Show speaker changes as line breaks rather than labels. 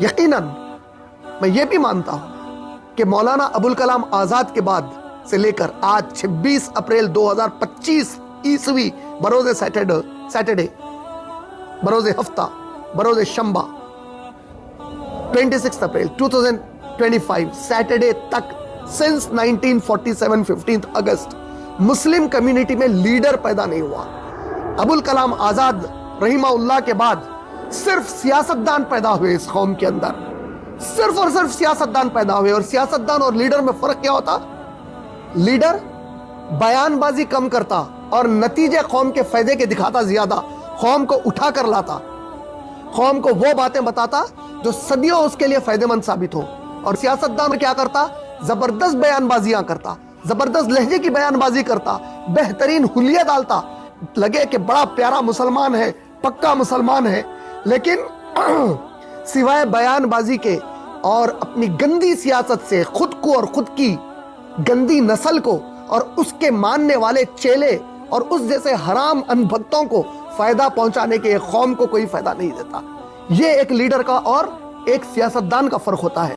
یقیناً میں یہ بھی مانتا ہوں کہ مولانا ابوالکلام آزاد کے بعد سے لے کر آج 26 اپریل 2025 عیسوی بروز سیٹرڈے بروز ہفتہ بروز شنبہ 26 اپریل 2025 سیٹرڈے تک سنس 1947 15 اگست مسلم کمیونٹی میں لیڈر پیدا نہیں ہوا. ابوالکلام آزاد رحمہ اللہ کے بعد صرف سیاستدان پیدا ہوئے اس قوم کے اندر, صرف اور صرف سیاستدان پیدا ہوئے. اور سیاستدان اور لیڈر میں فرق کیا ہوتا؟ لیڈر بیان بازی کم کرتا اور نتیجے قوم کے فائدے کے دکھاتا زیادہ, قوم کو اٹھا کر لاتا, قوم کو وہ باتیں بتاتا جو صدیوں اس کے لیے فائدہ مند ثابت ہو. اور سیاستدان کیا کرتا؟ زبردست بیان بازیاں کرتا, زبردست لہجے کی بیان بازی کرتا, بہترین حلیہ ڈالتا, لگے کہ بڑا پیارا مسلمان ہے, پکا مسلمان ہے, لیکن سوائے بیان بازی کے اور اپنی گندی سیاست سے خود کو اور خود کی گندی نسل کو اور اس کے ماننے والے چیلے اور اس جیسے حرام انبھکتوں کو فائدہ پہنچانے کے قوم کو کوئی فائدہ نہیں دیتا. یہ ایک لیڈر کا اور ایک سیاستدان کا فرق ہوتا ہے.